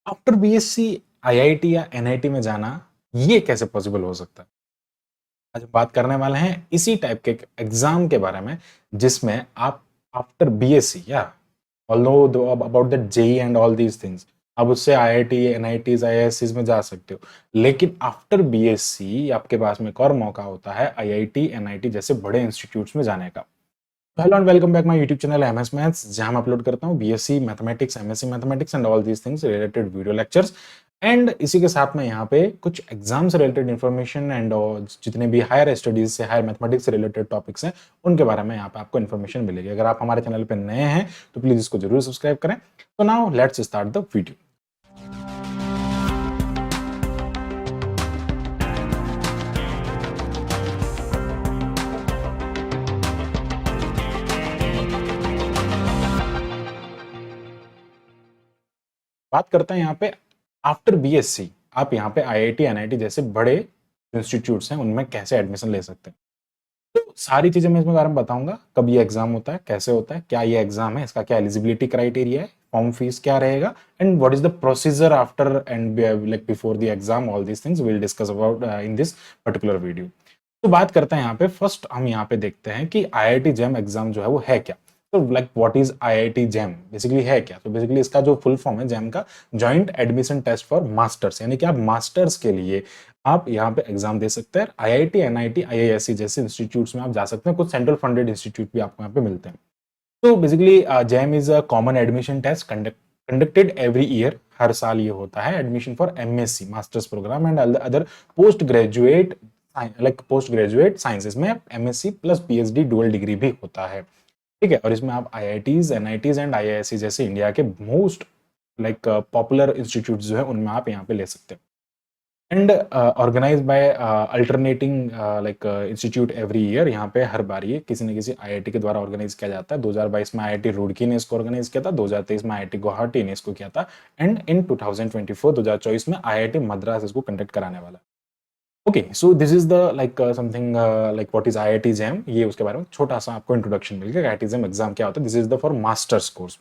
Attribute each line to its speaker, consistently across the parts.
Speaker 1: After BSc IIT या NIT में जाना ये कैसे पॉसिबल हो सकता है? आज हम बात करने वाले हैं इसी टाइप के एग्जाम के बारे में जिसमें आप आफ्टर बीएससी या although about that JEE and all these things आप उससे आईआईटी एनआईटीज आईआईएससीज में जा सकते हो। लेकिन आफ्टर बीएससी आपके पास में एक और मौका होता है आईआईटी एनआईटी जैसे बड़े इंस्टीट्यूट्स में जाने का। Hello and welcome back my YouTube channel MS maths, जहां मैं अपलोड करता हूं BSc mathematics, MSc mathematics and all these things related video lectures. And इसी के साथ में यहाँ पे कुछ एग्जाम से रिलेटेड इन्फॉर्मेशन एंड जितने भी हायर स्टडीज से हायर मैथमेटिक्स से रिलेटेड टॉपिक्स हैं उनके बारे में यहाँ पे आपको इन्फॉर्मेशन मिलेगी। अगर आप हमारे चैनल पे नए हैं तो प्लीज इसको जरूर सब्सक्राइब करें। तो now let's start the video. बात करते हैं यहाँ पे आफ्टर बीएससी आप यहाँ पे आईआईटी एनआईटी जैसे बड़े इंस्टीट्यूट्स हैं उनमें कैसे एडमिशन ले सकते हैं। तो सारी चीजें मैं इसमें बारे में बताऊंगा, कब ये एग्जाम होता है, कैसे होता है, क्या ये एग्जाम है, इसका क्या एलिजिबिलिटी क्राइटेरिया है, फॉर्म फीस क्या रहेगा and what is the procedure after and like before the exam. All these things will discuss about in this particular video. तो बात करते हैं यहाँ पे, फर्स्ट हम यहाँ पे देखते हैं कि आईआईटी जैम एग्जाम जो है वो है क्या। तो like what is IIT JAM basically है क्या। तो बेसिकली इसका जो फुल फॉर्म है जैम का, joint admission test for masters, यानी कि आप मास्टर्स के लिए आप यहाँ पे एग्जाम दे सकते हैं। आईआईटी एनआईटी आईआईएससी जैसे इंस्टीट्यूट्स में आप जा सकते हैं, कुछ सेंट्रल फंडेड इंस्टीट्यूट भी आपको यहाँ पे मिलते हैं। तो basically JAM is a common admission test conducted every year, हर साल ये होता है admission for MSc masters program and other post graduate like post graduate sciences में MSc plus PhD dual degree भी होता है। ठीक है, और इसमें आप आईआईटीज एनआईटीज एंड आईआईएससी जैसे इंडिया के मोस्ट लाइक पॉपुलर इंस्टीट्यूट जो है उनमें आप यहाँ पे ले सकते हैं। And organize by alternating like institute every year, यहाँ पे हर बार ये किसी न किसी आईआईटी के द्वारा ऑर्गेनाइज किया जाता है। 2022 में आईआईटी रुड़की ने इसको ऑर्गेनाइज किया था, 2023 में आईआईटी गुवाहाटी ने इसको किया था एंड इन 2024 में आईआईटी मद्रास इसको कंडक्ट कराने वाला। Okay, so this is the like something like what is IIT jam, ये उसके बारे में छोटा सा आपको इंट्रोडक्शन मिल गया। आईआईटी जैम एग्जाम क्या होता है, this is the for masters course.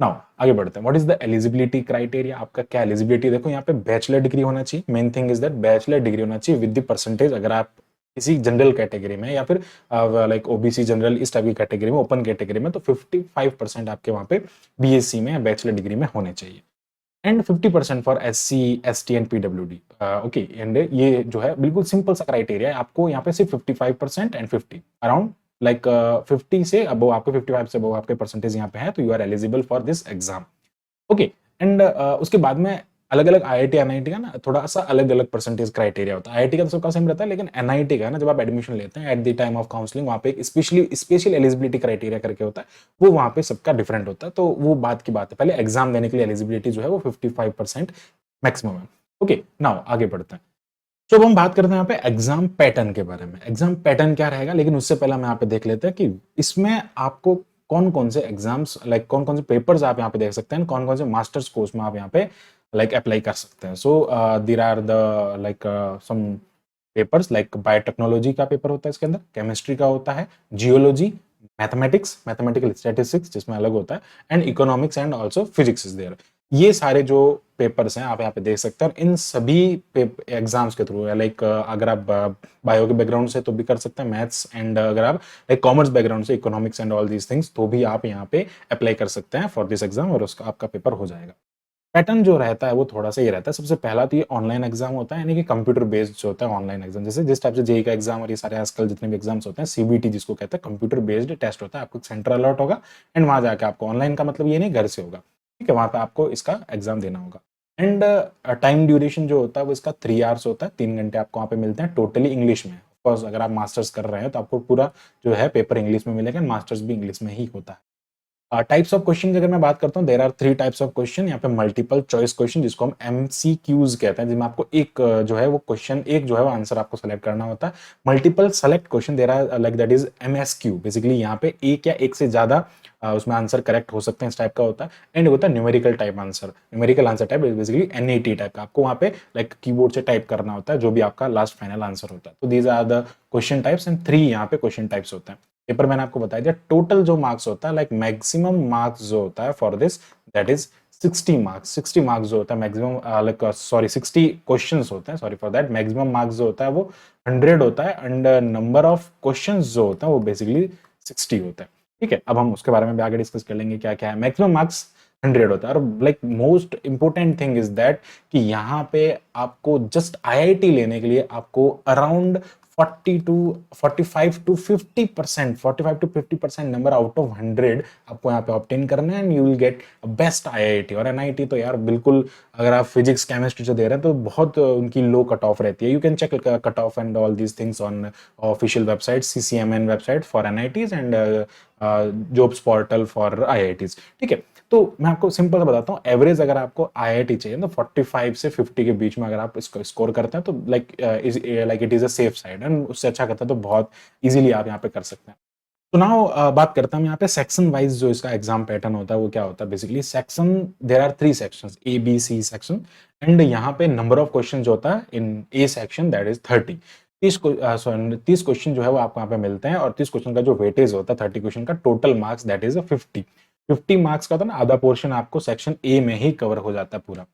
Speaker 1: Now आगे बढ़ते हैं, what is the eligibility criteria. आपका क्या एलिजिबिलिटी, देखो यहाँ पे बैचलर डिग्री होना चाहिए। Main thing is that bachelor degree होना चाहिए विद द परसेंटेज। अगर आप किसी जनरल कैटेगरी में या फिर लाइक ओबीसी जनरल इस टाइप की कैटेगरी में, ओपन कैटेगरी में, तो 55% आपके वहाँ पे बीएससी में या बैचलर डिग्री में होने चाहिए and 50% for SC ST and PWD. Okay, and ये जो है बिल्कुल सिंपल सा क्राइटेरिया है। आपको यहाँ पे सिर्फ 55% एंड 50 अराउंड लाइक 50 से अब आपको 55 से अब आपके परसेंटेज यहाँ पे है तो you are eligible for this exam. Okay, and उसके बाद में अलग अलग आईआईटी एनआईटी का ना थोड़ा सा अलग अलग परसेंटेज क्राइटेरिया होता है। आईआईटी का तो सबका सेम रहता है, लेकिन एनआईटी का ना जब आप एडमिशन लेते हैं at the time of counselling, वहाँ पे एक स्पेशल एलिजिबिलिटी क्राइटेरिया करके होता है, वो वहाँ पे सबका डिफरेंट होता है। तो वो बात की बात है, पहले एग्जाम देने के लिए एलिजिबिलिटी जो है वो 55% मैक्सिमम है। ओके, नाउ आगे बढ़ते हैं। तो अब हम बात करते हैं यहाँ पे एग्जाम पैटर्न के बारे में। एग्जाम पैटर्न क्या रहेगा, लेकिन उससे पहले हम यहाँ पे देख लेते हैं कि इसमें आपको कौन कौन से एग्जाम्स लाइक कौन कौन से पेपर्स आप यहाँ पे देख सकते हैं, कौन कौन से मास्टर्स कोर्स में आप यहाँ पे लाइक अप्लाई कर सकते हैं। So there are the like some papers like biotechnology का पेपर होता है, इसके अंदर केमिस्ट्री का होता है, जियोलॉजी, मैथमेटिक्स, मैथमेटिकल स्टैटिस्टिक्स जिसमें अलग होता है, and economics and also physics is there. ये सारे जो पेपर्स हैं आप यहाँ पे देख सकते हैं। और इन सभी एग्जाम्स के थ्रू लाइक अगर आप बायो के बैकग्राउंड से तो भी कर सकते हैं मैथ्स, एंड अगर आप लाइक कॉमर्स बैकग्राउंड से economics and all these things तो भी आप यहाँ पे अप्लाई कर सकते हैं फॉर दिस एग्जाम और उसका आपका पेपर हो जाएगा। पैटर्न जो रहता है वो थोड़ा सा ये रहता है। सबसे पहला तो ये ऑनलाइन एग्जाम होता है, यानी कि कंप्यूटर बेस्ड जो होता है ऑनलाइन एग्जाम, जैसे जिस टाइप से जेई का एग्जाम और ये सारे आजकल जितने भी एग्जाम्स होते हैं सीबीटी जिसको कहते हैं, कंप्यूटर बेस्ड टेस्ट होता है। आपको सेंटर अलॉट होगा एंड वहां जाके आपको, ऑनलाइन का मतलब ये नहीं घर से होगा, ठीक है, वहां पे आपको इसका एग्जाम देना होगा। एंड टाइम ड्यूरेशन जो होता है वो इसका 3 आवर्स होता है, 3 घंटे आपको वहाँ पे मिलते हैं टोटली इंग्लिश में। ऑफकोर्स अगर आप मास्टर्स कर रहे हैं तो आपको पूरा जो है पेपर इंग्लिश में मिलेगा, मास्टर्स भी इंग्लिश में ही होता है। टाइप्स ऑफ क्वेश्चन की अगर मैं बात करता हूँ, there are 3 types of question. यहाँ पे मल्टीपल चॉइस क्वेश्चन जिसको हम एमसीक्यूज कहते हैं, जिसमें आपको एक जो है वो क्वेश्चन, एक जो है वो आंसर आपको सेलेक्ट करना होता है। Multiple select question there are like that is MSQ. Basically यहाँ पे एक या एक से ज्यादा उसमें आंसर करेक्ट हो सकते हैं, इस टाइप का होता है। एंड होता है numerical type answer. Numerical answer type basically NAT type का, आपको वहाँ पे लाइक कीबोर्ड से टाइप करना होता है जो भी आपका लास्ट फाइनल आंसर होता है। तो these are the question types and 3 यहाँ पे क्वेश्चन टाइप्स होते हैं। पेपर मैंने आपको बताया दिया, टोटल जो मार्क्स होता है लाइक मैक्सिमम मार्क्स जो होता है for this that is 60 marks जो होता है मैक्सिमम, लाइक सॉरी 60 क्वेश्चंस होते हैं, sorry for that, maximum marks जो होता है वो 100 होता है एंड नंबर ऑफ क्वेश्चंस जो होता है वो बेसिकली 60 होता है। ठीक है, अब हम उसके बारे में भी आगे डिस्कस कर लेंगे क्या क्या है। मैक्सिमम मार्क्स 100 होता है और like most important thing is that कि यहाँ पे आपको जस्ट आईआईटी लेने के लिए आपको around 40 to 45 to 50%, 45 to 50% number out of 100 आपको यहाँ पे ऑब्टेन करना है and you will get best IIT. और एनआईटी तो यार बिल्कुल, अगर आप फिजिक्स केमिस्ट्री से दे रहे हैं तो बहुत उनकी लो कट ऑफ रहती है। You can check cut off and all these things on official website, CCMN website for NITs and jobs portal for IITs. ठीक है, तो मैं आपको सिंपल से बताता हूँ, एवरेज अगर आपको आईआईटी चाहिए तो 45 से 50 के बीच में अगर आप इसको स्कोर करते हैं तो like it is a safe side, and उससे अच्छा करते हैं तो बहुत इजीली आप यहाँ पे कर सकते हैं। तो नाउ बात करता हूँ यहाँ पे सेक्शन वाइज जो इसका एग्जाम पैटर्न होता है वो क्या होता है। Basically section, there are 3 sections, A B C section, and यहाँ पे नंबर ऑफ क्वेश्चन जो होता है in A section that is 30। 30 question जो है वो आपको यहाँ पे मिलते हैं और 30 क्वेश्चन का जो वेटेज होता है 30 क्वेश्चन का, total marks that is 50 marks का था ना, आधा पोर्शन आपको सेक्शन ए में ही कवर हो जाता है पूरा।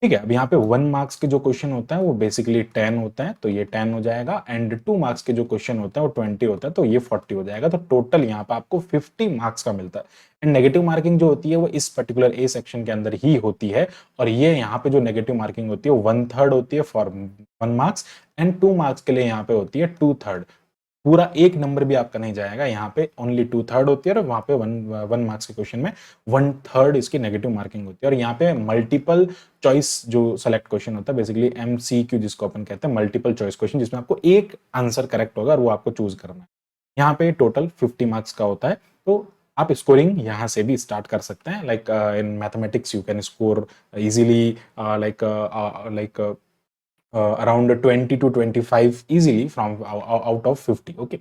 Speaker 1: ठीक है, अब यहाँ पे 1 मार्क्स के जो क्वेश्चन होता है वो बेसिकली 10 होता है, तो ये 10 हो जाएगा, एंड 2 मार्क्स के जो क्वेश्चन होता है वो 20 होता है, तो ये 40 हो जाएगा। तो टोटल यहाँ पे आपको 50 मार्क्स का मिलता है। एंड नेगेटिव मार्किंग जो होती है वो इस पर्टिकुलर ए सेक्शन के अंदर ही होती है, और ये यहाँ पे जो नेगेटिव मार्किंग होती है वो 1/3 होती है फॉर 1 मार्क्स, एंड 2 मार्क्स के लिए यहाँ पे होती है 2/3। पूरा एक नंबर भी आपका नहीं जाएगा, यहाँ पे ओनली 2/3 होती है, और वहां पे वन मार्क्स के क्वेश्चन में 1/3 इसकी नेगेटिव मार्किंग होती है। और यहाँ पे मल्टीपल चॉइस जो सेलेक्ट क्वेश्चन होता है, बेसिकली एमसीक्यू जिसको अपन कहते हैं, मल्टीपल चॉइस क्वेश्चन, जिसमें आपको एक आंसर करेक्ट होगा और वो आपको चूज करना है। यहाँ पे टोटल 50 मार्क्स का होता है, तो आप स्कोरिंग यहाँ से भी स्टार्ट कर सकते हैं। Like in mathematics you can score easily like around 20 to 25 easily from out of 50. Okay,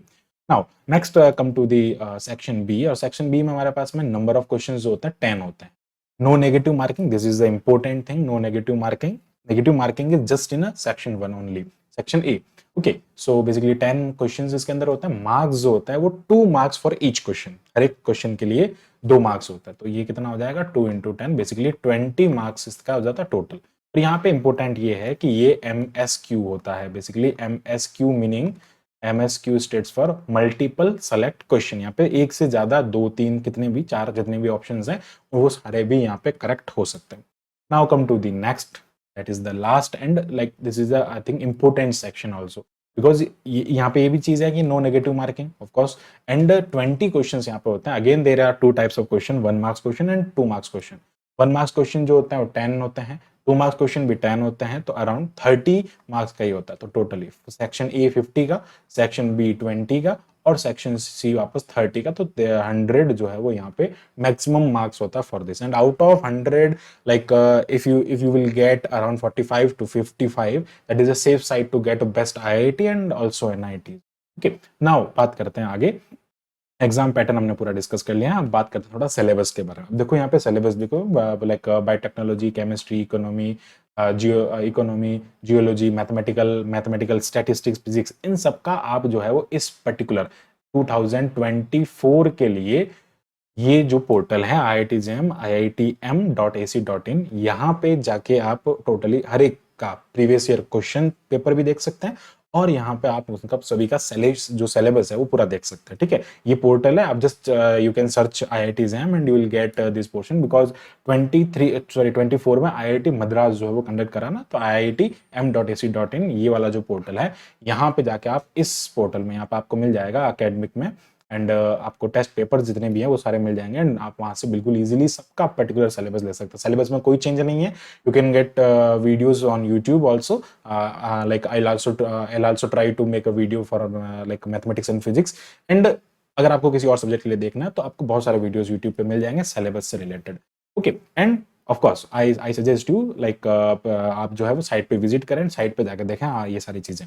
Speaker 1: now next come to the section B, और section B में हमारे पास में number of questions जो होता है 10 होते हैं। No negative marking, this is the important thing, no negative marking. Negative marking is just in a section 1 only, section A. Okay, so basically 10 questions इसके अंदर होता है। मार्क्स जो होता है वो 2 मार्क्स फॉर ईच क्वेश्चन, हर एक क्वेश्चन के लिए 2 मार्क्स होता है, तो ये कितना हो जाएगा 2 into 10, बेसिकली 20 मार्क्स इसका हो जाता है टोटल। और यहाँ पे इंपॉर्टेंट ये है कि ये MSQ होता है, basically MSQ meaning, MSQ states for multiple select question. यहाँ पे एक से ज्यादा, 2 3 कितने भी, 4 जितने भी ऑप्शंस हैं वो सारे भी यहाँ पे करेक्ट हो सकते हैं। Now come to the next, that is the last and like this is I think important section also, because यहाँ पे ये भी चीज है कि no negative marking of course, and 20 questions यहाँ पे होते हैं। Again there are 2 types of question, 1 marks question and 2 marks question. 1 marks question जो होते हैं वो 10 होते हैं, 2 मार्क्स क्वेश्चन भी 10 होते हैं, तो अराउंड 30 मार्क्स का ही होता है। तो टोटली सेक्शन ए 50 का, सेक्शन बी 20 का, और सेक्शन सी वापस 30 का, तो 100 जो है वो यहाँ पे मैक्सिमम मार्क्स होता है for this. And out of 100 like if you will get around 45 to 55, that is a safe side to get best IIT and also NIT. Okay, now बात करते हैं आगे। एग्जाम पैटर्न हमने पूरा डिस्कस कर लिया है, अब बात करते हैं थोड़ा सिलेबस के बारे में। देखो यहाँ पे सिलेबस देखो, like biotechnology, chemistry, economy, geology, mathematical statistics, physics, इन सब का आप जो है वो इस पर्टिकुलर 2024 के लिए ये जो पोर्टल है iitgem.iitm.ac.in, यहाँ पे जाके आप टोटली हर एक का प्रीवियस ईयर क्वेश्चन पेपर भी देख सकते हैं, और यहाँ पे आप मतलब सभी का जो सिलेबस है वो पूरा देख सकते हैं। ठीक है, ये पोर्टल है, आप just you can search IIT-JAM and you will get this portion, because 24 में IIT मद्रास जो है वो कंडक्ट करा ना, तो iitm.ac.in ये वाला जो पोर्टल है, यहाँ पे जाके आप इस पोर्टल में यहाँ पे आपको मिल जाएगा अकेडमिक में, एंड आपको टेस्ट पेपर जितने भी हैं वो सारे मिल जाएंगे, एंड आप वहां से बिल्कुल इजीली सबका पर्टिकुलर सिलेबस ले सकते हैं। सिलेबस में कोई चेंज नहीं है, you can get videos on YouTube also, like I also try to make a video for like mathematics and physics, and अगर आपको किसी और सब्जेक्ट के लिए देखना है तो आपको बहुत सारे वीडियोस यूट्यूब पे मिल जाएंगे सिलेबस से related. Okay, end of course I suggest you like आप जो है वो साइट पे विजिट करें, साइट पे जाकर देखें ये सारी चीजें।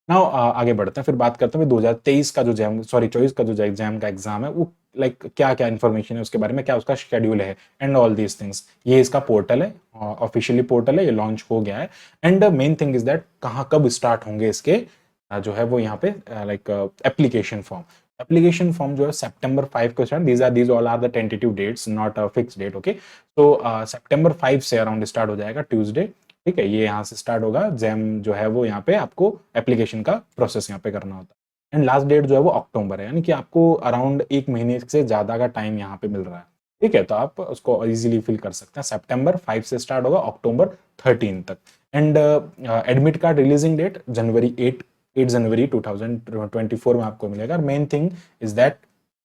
Speaker 1: नाउ आगे बढ़ते हैं, फिर बात करते हैं 2023 का जो 24 का जो एग्जाम है वो लाइक क्या क्या इन्फॉर्मेशन है उसके बारे में, क्या उसका शेड्यूल है एंड ऑल दीज थिंग्स। ये इसका पोर्टल है, ऑफिशियली पोर्टल है, ये लॉन्च हो गया है, and main thing is that कहाँ कब स्टार्ट होंगे इसके जो है वो यहाँ पे like application form. Application form जो है सितंबर 5 को start, these all are the tentative dates, not a fix date, okay. तो सितंबर 5 से अराउंड स्टार्ट हो जाएगा ट्यूसडे, ठीक है, ये यहाँ से स्टार्ट होगा। जैम जो है वो यहाँ पे आपको एप्लीकेशन का प्रोसेस यहाँ पे करना होता है, एंड लास्ट डेट जो है वो अक्टूबर है, यानी कि आपको अराउंड 1 महीने से ज्यादा का टाइम यहाँ पे मिल रहा है, ठीक है। तो आप उसको इजीली फिल कर सकते हैं। सितंबर 5 से स्टार्ट होगा अक्टूबर 13 तक, and admit card releasing date जनवरी 8 जनवरी 2024 में आपको मिलेगा। Main thing is that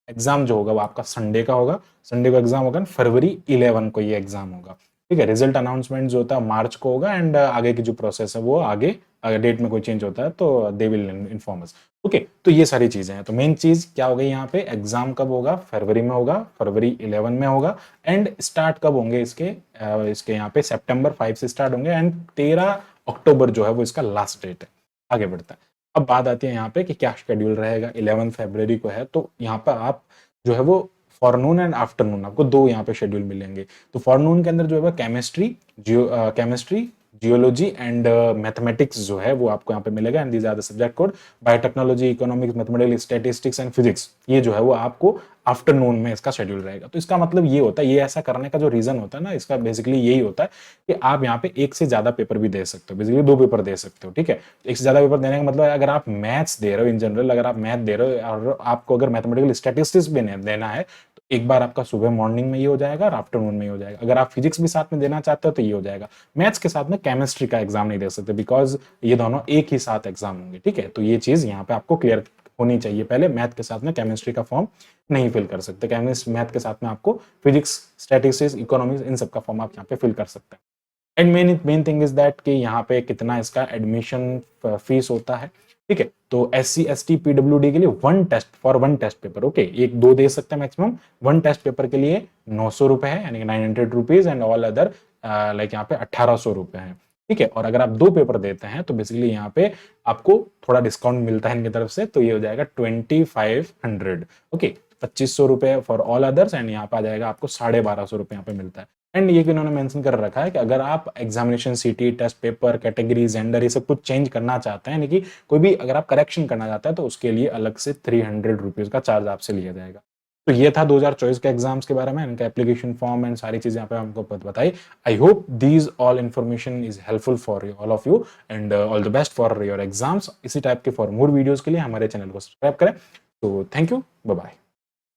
Speaker 1: exam जो होगा वो आपका संडे का होगा, संडे को एग्जाम होगा, फरवरी 11 को ये एग्जाम होगा, ठीक है। रिजल्ट अनाउंसमेंट जो होता है मार्च को होगा, एंड आगे की जो प्रोसेस है वो आगे, अगर डेट में कोई चेंज होता है तो they will inform us, okay. तो ये सारी चीजें हैं। तो मेन चीज क्या हो गई यहाँ पे, एग्जाम कब होगा, फरवरी में होगा, फरवरी 11 में होगा, एंड स्टार्ट कब होंगे इसके यहाँ पे सितंबर 5 से स्टार्ट होंगे, एंड 13 अक्टूबर जो है वो इसका लास्ट डेट है। आगे बढ़ता है, अब बात आती है यहाँ पे कि क्या शेड्यूल रहेगा। 11 फरवरी को है, तो यहाँ पर आप जो है वो फॉरनून एंड आफ्टरनून आपको दो यहाँ पे शेड्यूल मिलेंगे। तो फॉरनून के अंदर जो है केमिस्ट्री, जियोलॉजी एंड मैथमेटिक्स जो है वो आपको यहाँ पे मिलेगा, and these are the subject code. Biotechnology, economics, mathematics, statistics and physics, ये जो है वो आपको आफ्टरनून में इसका शेड्यूल रहेगा। तो इसका मतलब ये होता है, ये ऐसा करने का जो रीजन होता है ना, इसका बेसिकली यही होता है कि आप यहाँ पे एक से ज्यादा पेपर भी दे सकते हो, बेसिकली 2 पेपर दे सकते हो, ठीक है। एक से ज्यादा पेपर देने का मतलब है, अगर आप मैथ्स दे रहे हो इन जनरल, अगर आप मैथ दे रहे हो और आपको अगर मैथमेटिकल स्टैटिस्टिक्स भी देना है, एक बार आपका सुबह मॉर्निंग में ये हो जाएगा और आफ्टरनून में ये हो जाएगा। अगर आप फिजिक्स भी साथ में देना चाहते हो तो ये हो जाएगा। मैथ्स के साथ में केमिस्ट्री का एग्जाम नहीं दे सकते, बिकॉज ये दोनों एक ही साथ एग्जाम होंगे, ठीक है। तो ये चीज यहाँ पे आपको क्लियर होनी चाहिए पहले, मैथ के साथ में केमिस्ट्री का फॉर्म नहीं फिल कर सकते। मैथ के साथ में आपको फिजिक्स, स्टैटिस्टिक्स, इकोनॉमिक्स, इन सब का फॉर्म आप यहाँ पे फिल कर सकते हैं। And main thing is that कि यहाँ पे कितना इसका एडमिशन फीस होता है, ठीक है। तो SC ST PWD के लिए वन टेस्ट पेपर, ओके, एक दो दे सकते हैं मैक्सिमम। वन टेस्ट पेपर के लिए 900 रुपए है, यानी 900 rupees, and all other like यहाँ पे 1800 रुपए है, ठीक है। और अगर आप 2 पेपर देते हैं तो बेसिकली यहाँ पे आपको थोड़ा डिस्काउंट मिलता है इनकी तरफ से, तो ये हो जाएगा 2500, ओके, 2500 रुपए फॉर ऑल अदर्स, एंड यहाँ पे आ जाएगा आपको 1250 रुपए यहाँ पे मिलता है। एंड ये इन्होंने मेंशन कर रखा है कि अगर आप examination city, test paper, category, gender, ये सब कुछ चेंज करना चाहते हैं, यानी कि कोई भी अगर आप करेक्शन करना चाहते हैं तो उसके लिए अलग से 300 रुपीज का चार्ज आपसे लिया जाएगा। तो ये था 2024 के एग्जाम्स के बारे में, इनका एप्लीकेशन फॉर्म एंड सारी चीजें यहाँ पे हमको बताई। I hope these all information is helpful for all of you, and all the best for your exams. इसी टाइप के फॉर मोर वीडियोज के लिए हमारे चैनल को सब्सक्राइब करें। तो थैंक यू, बाय बाय।